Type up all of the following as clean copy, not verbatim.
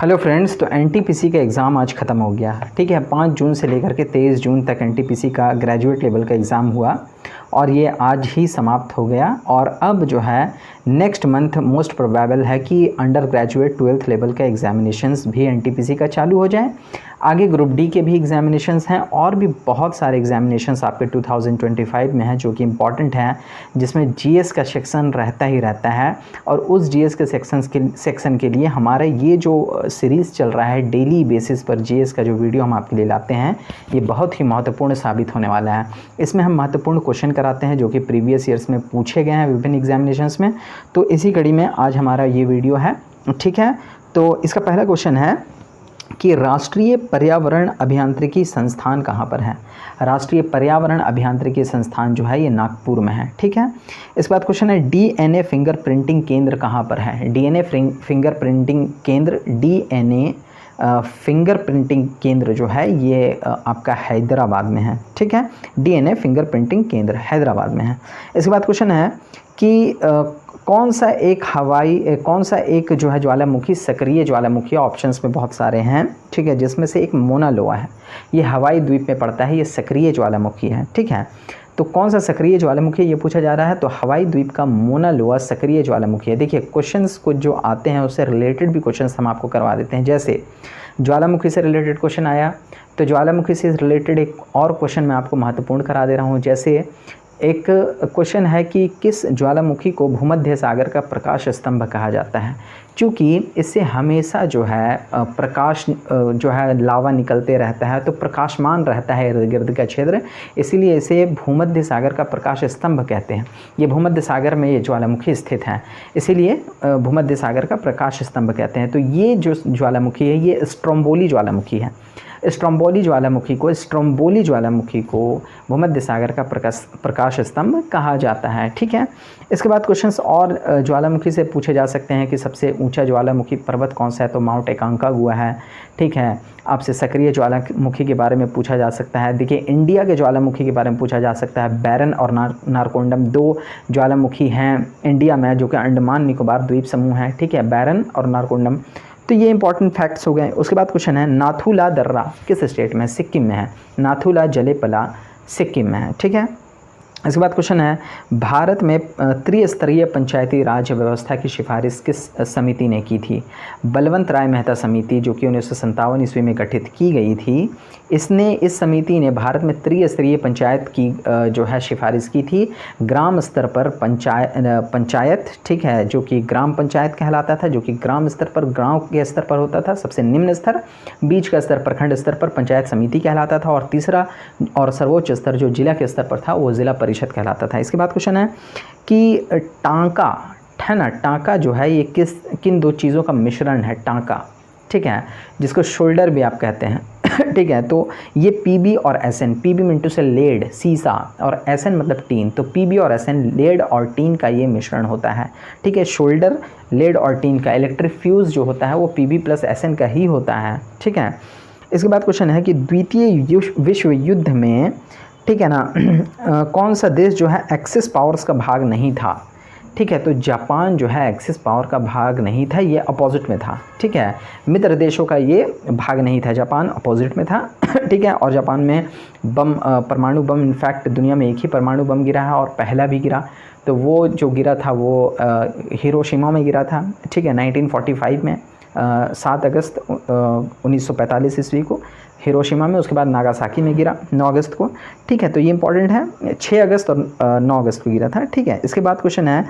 Hello friends, तो NTPC का exam आज ख़त्म हो गया। ठीक है, 5 जून से लेकर के 23 जून तक एनटीपीसी का ग्रेजुएट लेवल का एग्ज़ाम हुआ और ये आज ही समाप्त हो गया। और अब जो है नेक्स्ट मंथ मोस्ट प्रोबेबल है कि अंडर ग्रेजुएट 12th लेवल का एग्ज़ामिनेशंस भी एनटीपीसी का चालू हो जाए। आगे ग्रुप डी के भी एग्ज़ामिनेशंस हैं और भी बहुत सारे एग्ज़ामिनेशंस आपके 2025 में हैं जो कि इम्पॉर्टेंट हैं, जिसमें जीएस का सेक्शन रहता ही रहता है। और उस जीएस के सेक्शन के लिए हमारा ये जो सीरीज़ चल रहा है डेली बेसिस पर जीएस का जो वीडियो हम आपके लिए लाते हैं, ये बहुत ही महत्वपूर्ण साबित होने वाला है। इसमें हम महत्वपूर्ण क्वेश्चन कराते हैं जो कि प्रीवियस ईयर्स में पूछे गए हैं विभिन्न एग्जामिनेशंस में। तो इसी कड़ी में आज हमारा ये वीडियो है। ठीक है, तो इसका पहला क्वेश्चन है कि राष्ट्रीय पर्यावरण अभियांत्रिकी संस्थान कहाँ पर है। राष्ट्रीय पर्यावरण अभियांत्रिकी संस्थान जो है ये नागपुर में है। ठीक है, इसके बाद क्वेश्चन है डीएनए फिंगर प्रिंटिंग केंद्र कहाँ पर है। डीएनए फिंगर प्रिंटिंग केंद्र डीएनए फिंगर प्रिंटिंग केंद्र जो है ये आपका हैदराबाद में है। ठीक है, डीएनए फिंगर प्रिंटिंग केंद्र हैदराबाद में है। इसके बाद क्वेश्चन है कि कौन सा एक जो है ज्वालामुखी सक्रिय ज्वालामुखी, ऑप्शंस में बहुत सारे हैं। ठीक है, जिसमें से एक मोना लोआ है, ये हवाई द्वीप में पड़ता है, ये सक्रिय ज्वालामुखी है। ठीक है, तो कौन सा सक्रिय ज्वालामुखी ये पूछा जा रहा है, तो हवाई द्वीप का मोना लोआ सक्रिय ज्वालामुखी है। देखिए क्वेश्चंस कुछ जो आते हैं उससे रिलेटेड भी क्वेश्चंस हम आपको करवा देते हैं। जैसे ज्वालामुखी से रिलेटेड क्वेश्चन आया तो ज्वालामुखी से रिलेटेड एक और क्वेश्चन मैं आपको महत्वपूर्ण करा दे रहा हूँ। जैसे एक क्वेश्चन है कि किस ज्वालामुखी को भूमध्य सागर का प्रकाश स्तंभ कहा जाता है। क्योंकि इससे हमेशा जो है प्रकाश जो है लावा निकलते रहता है, तो प्रकाशमान रहता है इर्द गिर्द का क्षेत्र, इसीलिए इसे भूमध्य सागर का प्रकाश स्तंभ कहते हैं। ये भूमध्य सागर में ये ज्वालामुखी स्थित है, इसीलिए भूमध्य सागर का प्रकाश स्तंभ कहते हैं। तो ये जो ज्वालामुखी है ये स्ट्रोम्बोली ज्वालामुखी है। स्ट्रोम्बोली ज्वालामुखी को भूमध्य सागर का प्रकाश स्तंभ कहा जाता है। ठीक है, इसके बाद क्वेश्चंस और ज्वालामुखी से पूछे जा सकते हैं कि सबसे ऊंचा ज्वालामुखी पर्वत कौन सा है, तो माउंट एकांकागुआ है। ठीक है, आपसे सक्रिय ज्वालामुखी के बारे में पूछा जा सकता है। देखिए इंडिया के ज्वालामुखी के बारे में पूछा जा सकता है। बैरन और नारकोंडम दो ज्वालामुखी हैं इंडिया में जो कि अंडमान निकोबार द्वीप समूह है। ठीक है, बैरन और नारकोंडम, तो ये इंपॉर्टेंट फैक्ट्स हो गए। उसके बाद क्वेश्चन है नाथुला दर्रा किस स्टेट में, सिक्किम में है। नाथुला जलेपला सिक्किम में है। ठीक है, इसके बाद क्वेश्चन है भारत में त्रिस्तरीय पंचायती राज व्यवस्था की सिफारिश किस समिति ने की थी। बलवंत राय मेहता समिति जो कि 1957 ईस्वी में गठित की गई थी, इस समिति ने भारत में त्रिस्तरीय पंचायत की जो है सिफारिश की थी। ग्राम स्तर पर पंचायत, ठीक है, जो कि ग्राम पंचायत कहलाता था, जो कि ग्राम स्तर पर गांव के स्तर पर होता था सबसे निम्न स्तर। बीच का स्तर प्रखंड स्तर पर पंचायत समिति कहलाता था और तीसरा और सर्वोच्च स्तर जो जिला के स्तर पर था वो जिला परिषद कहलाता था। इसके बाद क्वेश्चन है कि टांका जो है ये किन दो चीज़ों का मिश्रण है। टांका, ठीक है, जिसको शोल्डर भी आप कहते हैं। ठीक है, तो ये पीबी और एसएन, पीबी मिंटू से लेड सीसा और एसएन मतलब टीन, तो पीबी और एसएन लेड और टीन का ये मिश्रण होता है। ठीक है, शोल्डर लेड और टीन का इलेक्ट्रिक फ्यूज़ जो होता है वो पीबी प्लस एसएन का ही होता है। ठीक है, इसके बाद क्वेश्चन है कि द्वितीय विश्व युद्ध में, ठीक है ना, कौन सा देश जो है एक्सिस पावर्स का भाग नहीं था। ठीक है, तो जापान जो है एक्सिस पावर का भाग नहीं था, ये अपोजिट में था। ठीक है, मित्र देशों का ये भाग नहीं था, जापान अपोजिट में था। ठीक है, और जापान में बम, परमाणु बम, इनफैक्ट दुनिया में एक ही परमाणु बम गिरा है और पहला भी गिरा, तो वो जो गिरा था वो हिरोशिमा में गिरा था। ठीक है, 1945 में 7 अगस्त 1945 ईस्वी को हिरोशिमा में, उसके बाद नागासाकी में गिरा 9 अगस्त को। ठीक है, तो ये इंपॉर्टेंट है, 6 अगस्त और 9 अगस्त को गिरा था। ठीक है, इसके बाद क्वेश्चन है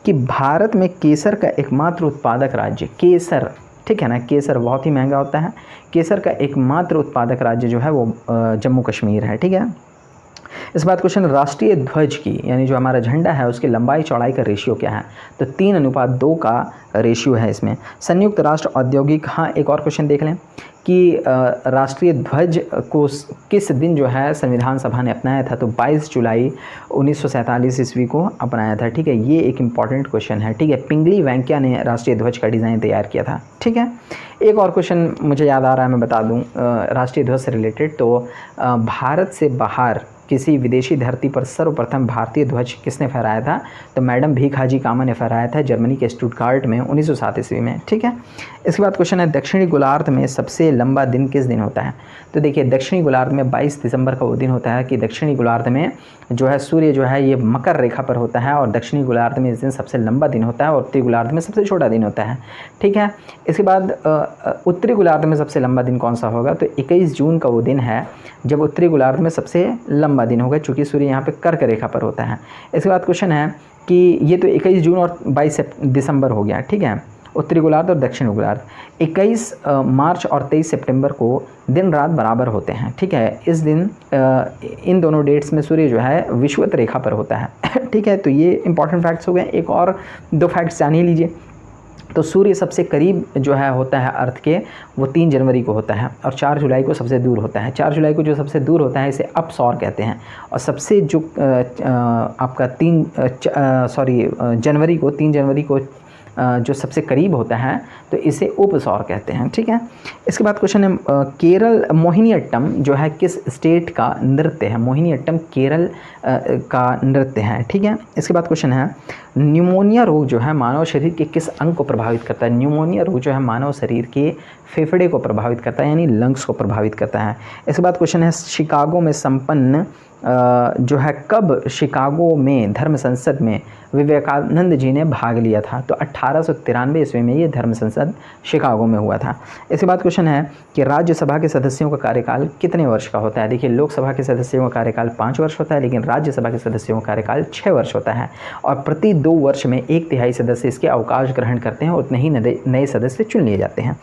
कि भारत में केसर का एकमात्र उत्पादक राज्य, केसर, ठीक है ना, केसर बहुत ही महंगा होता है, केसर का एकमात्र उत्पादक राज्य जो है वो जम्मू कश्मीर है। ठीक है, इस बात क्वेश्चन राष्ट्रीय ध्वज की, यानी जो हमारा झंडा है उसकी लंबाई चौड़ाई का रेशियो क्या है, तो 3:2 का रेशियो है इसमें। संयुक्त राष्ट्र औद्योगिक, हाँ एक और क्वेश्चन देख लें कि राष्ट्रीय ध्वज को किस दिन जो है संविधान सभा ने अपनाया था, तो 22 जुलाई 1947 ईस्वी को अपनाया था। ठीक है, ये एक इम्पॉर्टेंट क्वेश्चन है। ठीक है, पिंगली वेंकैया ने राष्ट्रीय ध्वज का डिज़ाइन तैयार किया था। ठीक है, एक और क्वेश्चन मुझे याद आ रहा है, मैं बता दूं राष्ट्रीय ध्वज से रिलेटेड, तो भारत से बाहर किसी विदेशी धरती पर सर्वप्रथम भारतीय ध्वज किसने फहराया था, तो मैडम भीख हाजी कामा ने फहराया था जर्मनी के स्टुटगार्ट में 1907 ईस्वी में। ठीक है, इसके बाद क्वेश्चन है दक्षिणी गोलार्ध में सबसे लंबा दिन किस दिन होता है। तो देखिए दक्षिणी गोलार्ध में 22 दिसंबर का वो दिन होता है कि दक्षिणी गोलार्ध में जो है सूर्य जो है ये मकर रेखा पर होता है और दक्षिणी गोलार्ध में इस दिन सबसे लंबा दिन होता है और उत्तरी गोलार्ध में सबसे छोटा दिन होता है। ठीक है, इसके बाद उत्तरी गोलार्ध में सबसे लंबा दिन कौन सा होगा, तो 21 जून का वो दिन है जब उत्तरी गोलार्ध में सबसे लंबा दिन होगा, चूँकि सूर्य यहाँ पर कर्क रेखा पर होता है। इसके बाद क्वेश्चन है कि ये तो 21 जून और 22 दिसंबर हो गया। ठीक है, उत्तरी गोलार्ध और दक्षिणी गोलार्ध। 21 मार्च और 23 सितंबर को दिन रात बराबर होते हैं। ठीक है, इस दिन इन दोनों डेट्स में सूर्य जो है विषुवत रेखा पर होता है। ठीक है, तो ये इंपॉर्टेंट फैक्ट्स हो गए। एक और 2 फैक्ट्स जान ही लीजिए। तो सूर्य सबसे करीब जो है होता है अर्थ के, वो 3 जनवरी को होता है और 4 जुलाई को सबसे दूर होता है। 4 जुलाई को जो सबसे दूर होता है इसे अपसौर कहते हैं और सबसे जो आपका 3 जनवरी को जो सबसे करीब होता है तो इसे उपसौर कहते हैं। ठीक है, इसके बाद क्वेश्चन है केरल मोहिनीअट्टम जो है किस स्टेट का नृत्य है। मोहिनीअट्टम केरल का नृत्य है। ठीक है, इसके बाद क्वेश्चन है न्यूमोनिया रोग जो है मानव शरीर के किस अंग को प्रभावित करता है। न्यूमोनिया रोग जो है मानव शरीर के फेफड़े को प्रभावित करता है, यानी लंग्स को प्रभावित करता है। इसके बाद क्वेश्चन है शिकागो में संपन्न जो है कब शिकागो में धर्म संसद में विवेकानंद जी ने भाग लिया था। तो 1893 ईस्वी में ये धर्म संसद शिकागो में हुआ था। इसके बाद क्वेश्चन है कि राज्यसभा के सदस्यों का कार्यकाल कितने वर्ष का होता है। देखिए लोकसभा के सदस्यों का कार्यकाल 5 वर्ष होता है, लेकिन राज्यसभा के सदस्यों का कार्यकाल 6 वर्ष होता है और प्रति 2 वर्ष में 1/3 सदस्य इसके अवकाश ग्रहण करते हैं और उतने ही नए सदस्य चुन लिए जाते हैं।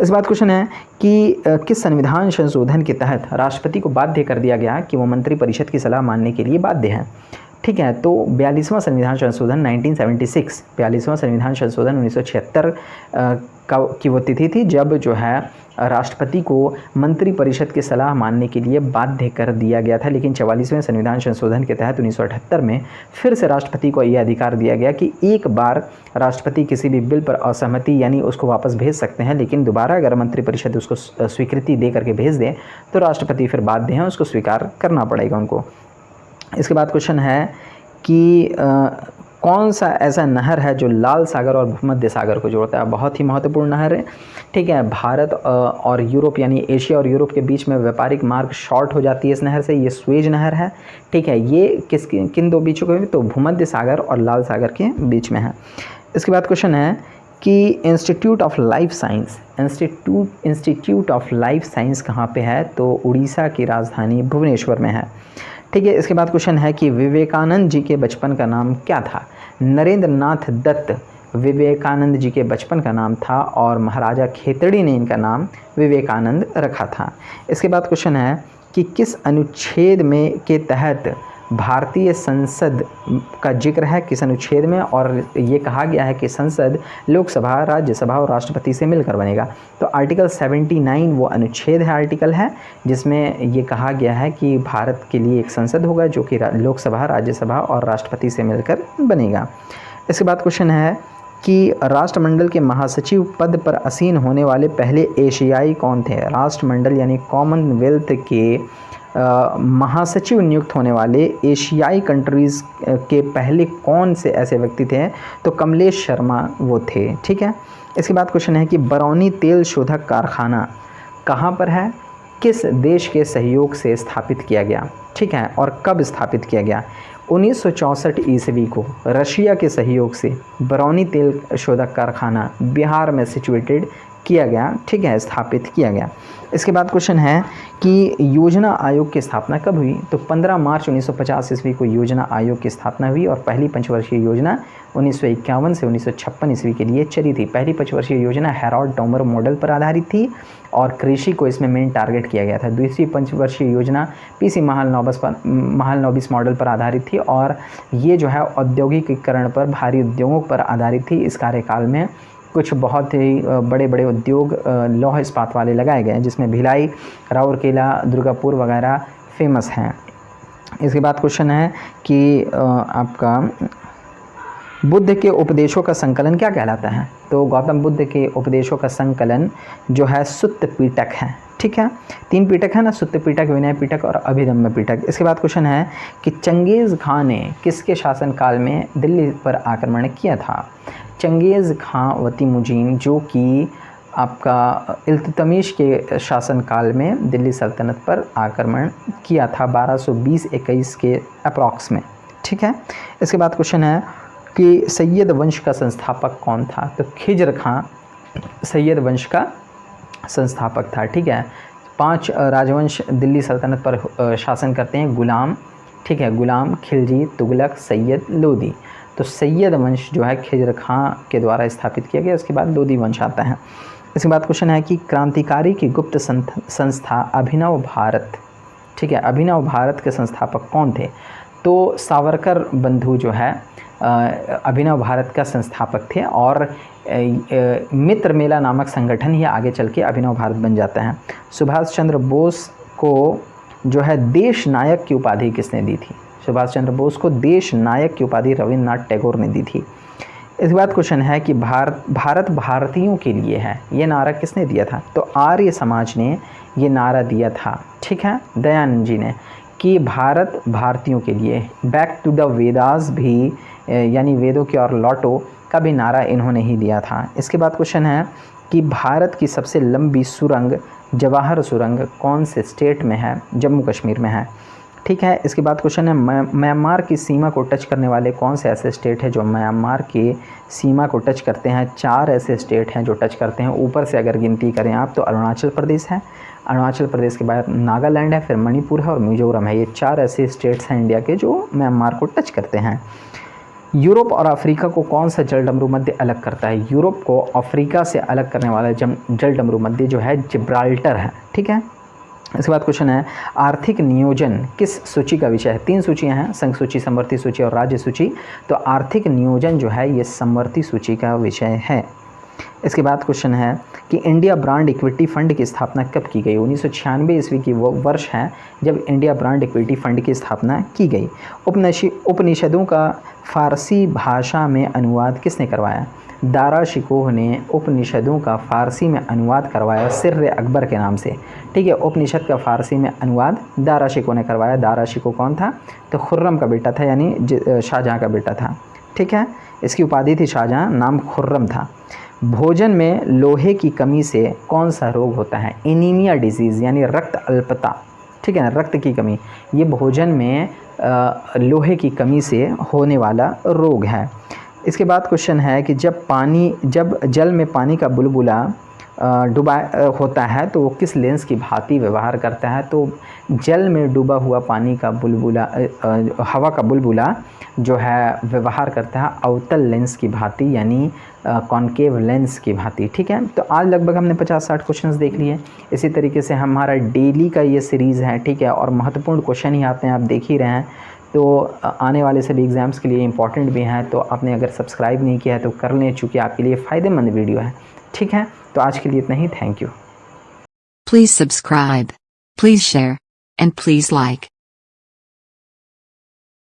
इस बात क्वेश्चन है कि किस संविधान संशोधन के तहत राष्ट्रपति को बाध्य कर दिया गया कि वो मंत्रिपरिषद की सलाह मानने के लिए बाध्य है। ठीक है, तो 42वां संविधान संशोधन 1976, 42वां संविधान संशोधन 1976 की वो तिथि थी जब जो है राष्ट्रपति को मंत्रिपरिषद की सलाह मानने के लिए बाध्य कर दिया गया था। लेकिन 44वें संविधान संशोधन के तहत 1978 में फिर से राष्ट्रपति को यह अधिकार दिया गया कि एक बार राष्ट्रपति किसी भी बिल पर असहमति यानी उसको वापस भेज सकते हैं, लेकिन दोबारा अगर मंत्रिपरिषद उसको स्वीकृति दे करके भेज दें तो राष्ट्रपति फिर बाध्य हैं, उसको स्वीकार करना पड़ेगा उनको। इसके बाद क्वेश्चन है कि कौन सा ऐसा नहर है जो लाल सागर और भूमध्य सागर को जोड़ता है। बहुत ही महत्वपूर्ण नहर है। ठीक है, भारत और यूरोप यानी एशिया और यूरोप के बीच में व्यापारिक मार्ग शॉर्ट हो जाती है इस नहर से। ये स्वेज नहर है। ठीक है, ये किन 2 बीचों के, तो भूमध्य सागर और लाल सागर के बीच में है। इसके बाद क्वेश्चन है कि इंस्टीट्यूट ऑफ लाइफ साइंस कहाँ पे है, तो उड़ीसा की राजधानी भुवनेश्वर में है। ठीक है, इसके बाद क्वेश्चन है कि विवेकानंद जी के बचपन का नाम क्या था। नरेंद्र नाथ दत्त विवेकानंद जी के बचपन का नाम था और महाराजा खेतड़ी ने इनका नाम विवेकानंद रखा था। इसके बाद क्वेश्चन है कि किस अनुच्छेद में के तहत भारतीय संसद का जिक्र है, किस अनुच्छेद में, और ये कहा गया है कि संसद लोकसभा, राज्यसभा और राष्ट्रपति से मिलकर बनेगा। तो आर्टिकल 79 वो अनुच्छेद है, आर्टिकल है जिसमें ये कहा गया है कि भारत के लिए एक संसद होगा जो कि लोकसभा, राज्यसभा और राष्ट्रपति से मिलकर बनेगा। इसके बाद क्वेश्चन है कि राष्ट्रमंडल के महासचिव पद पर आसीन होने वाले पहले एशियाई कौन थे। राष्ट्रमंडल यानी कॉमनवेल्थ के महासचिव नियुक्त होने वाले एशियाई कंट्रीज़ के पहले कौन से ऐसे व्यक्ति थे, तो कमलेश शर्मा वो थे। ठीक है, इसके बाद क्वेश्चन है कि बरौनी तेल शोधक कारखाना कहाँ पर है, किस देश के सहयोग से स्थापित किया गया। ठीक है, और कब स्थापित किया गया। 1964 ईस्वी को रशिया के सहयोग से बरौनी तेल शोधक कारखाना बिहार में सिचुएटेड किया गया। ठीक है, स्थापित किया गया। इसके बाद क्वेश्चन है कि योजना आयोग की स्थापना कब हुई, तो 15 मार्च 1950 ईस्वी को योजना आयोग की स्थापना हुई और पहली पंचवर्षीय योजना 1951 से 1956 ईस्वी के लिए चली थी। पहली पंचवर्षीय योजना हैरोल्ड टोमर मॉडल पर आधारित थी और कृषि को इसमें मेन टारगेट किया गया था। दूसरी पंचवर्षीय योजना पीसी महालनोबिस मॉडल पर आधारित थी और ये जो है औद्योगिकीकरण पर, भारी उद्योगों पर आधारित थी। इस कार्यकाल में कुछ बहुत ही बड़े बड़े उद्योग लौह इस्पात वाले लगाए गए हैं, जिसमें भिलाई, राउरकेला, दुर्गापुर वगैरह फेमस हैं। इसके बाद क्वेश्चन है कि आपका बुद्ध के उपदेशों का संकलन क्या कहलाता है, तो गौतम बुद्ध के उपदेशों का संकलन जो है सुत्त पिटक है। ठीक है, 3 पिटक है ना, सुत्त पिटक, विनय पिटक और अभिधम्म पिटक। इसके बाद क्वेश्चन है कि चंगेज़ खां ने किसके शासनकाल में दिल्ली पर आक्रमण किया था। चंगेज़ खां वतीमुजीन जो कि आपका इल्तुतमिश के शासनकाल में दिल्ली सल्तनत पर आक्रमण किया था 1220-21 के अप्रॉक्स में। ठीक है, इसके बाद क्वेश्चन है कि सैयद वंश का संस्थापक कौन था? तो खिज्र खां सैयद वंश का संस्थापक था। ठीक है, 5 राजवंश दिल्ली सल्तनत पर शासन करते हैं। गुलाम, ठीक है, गुलाम, खिलजी, तुगलक, सैयद, लोदी। तो सैयद वंश जो है खिज्र खां के द्वारा स्थापित किया गया। उसके बाद लोदी वंश आता है। इसके बाद क्वेश्चन है कि क्रांतिकारी की गुप्त संस्था अभिनव भारत, ठीक है, अभिनव भारत के संस्थापक कौन थे? तो सावरकर बंधु जो है अभिनव भारत का संस्थापक थे और मित्र मेला नामक संगठन ही आगे चल के अभिनव भारत बन जाता है। सुभाष चंद्र बोस को जो है देश नायक की उपाधि किसने दी थी? सुभाष चंद्र बोस को देश नायक की उपाधि रविन्द्रनाथ टैगोर ने दी थी। इसके बाद क्वेश्चन है कि भारत भारतीयों के लिए है, ये नारा किसने दिया था? तो आर्य समाज ने ये नारा दिया था। ठीक है, दयानंद जी ने, कि भारत भारतीयों के लिए। बैक टू द वेदास भी, यानी वेदों की ओर लौटो, का भी नारा इन्होंने ही दिया था। इसके बाद क्वेश्चन है कि भारत की सबसे लंबी सुरंग जवाहर सुरंग कौन से स्टेट में है? जम्मू कश्मीर में है। ठीक है, इसके बाद क्वेश्चन है म्यांमार की सीमा को टच करने वाले कौन से ऐसे स्टेट हैं जो म्यांमार की सीमा को टच करते हैं? 4 ऐसे स्टेट हैं जो टच करते हैं। ऊपर से अगर गिनती करें आप तो अरुणाचल प्रदेश है, अरुणाचल प्रदेश के बाद नागालैंड है, फिर मणिपुर है और मिजोरम है। ये 4 ऐसे स्टेट्स हैं इंडिया के जो म्यांमार को टच करते हैं। यूरोप और अफ्रीका को कौन सा जलडमरू मध्य अलग करता है? यूरोप को अफ्रीका से अलग करने वाला जलडमरू मध्य जो है जिब्राल्टर है। ठीक है, इसके बाद क्वेश्चन है आर्थिक नियोजन किस सूची का विषय है? 3 सूचियां हैं, संघ सूची, समवर्ती सूची और राज्य सूची। तो आर्थिक नियोजन जो है ये समवर्ती सूची का विषय है। इसके बाद क्वेश्चन है कि इंडिया ब्रांड इक्विटी फंड की स्थापना कब की गई? 1996 ईस्वी की वो वर्ष है जब इंडिया ब्रांड इक्विटी फंड की स्थापना की गई। उपनिषदों का फारसी भाषा में अनुवाद किसने करवाया? दारा शिकोह ने उपनिषदों का फारसी में अनुवाद करवाया सिर्र अकबर के नाम से। ठीक है, उपनिषद का फारसी में अनुवाद दारा शिकोह ने करवाया। दारा शिकोह कौन था? तो खुर्रम का बेटा था, यानी शाहजहाँ का बेटा था। ठीक है, इसकी उपाधि थी शाहजहाँ, नाम खुर्रम था। भोजन में लोहे की कमी से कौन सा रोग होता है? एनीमिया डिजीज़, यानी रक्त अल्पता। ठीक है ना, रक्त की कमी, ये भोजन में लोहे की कमी से होने वाला रोग है। इसके बाद क्वेश्चन है कि जब जल में पानी का बुलबुला डूबा होता है तो वो किस लेंस की भांति व्यवहार करता है? तो जल में डूबा हुआ पानी का बुलबुला, हवा का बुलबुला जो है व्यवहार करता है अवतल लेंस की भांति, यानी कॉन्केव लेंस की भांति। ठीक है, तो आज लगभग हमने 50-60 क्वेश्चंस देख लिए। इसी तरीके से हमारा डेली का ये सीरीज़ है। ठीक है, और महत्वपूर्ण क्वेश्चन ही आते हैं, आप देख ही रहे हैं। तो आने वाले सभी एग्ज़ाम्स के लिए इंपॉर्टेंट भी हैं। तो आपने अगर सब्सक्राइब नहीं किया है तो कर लें, चूँकि आपके लिए फ़ायदेमंद वीडियो है। ठीक है, तो आज के लिए इतना ही। Thank you. Please subscribe, please share, and please like.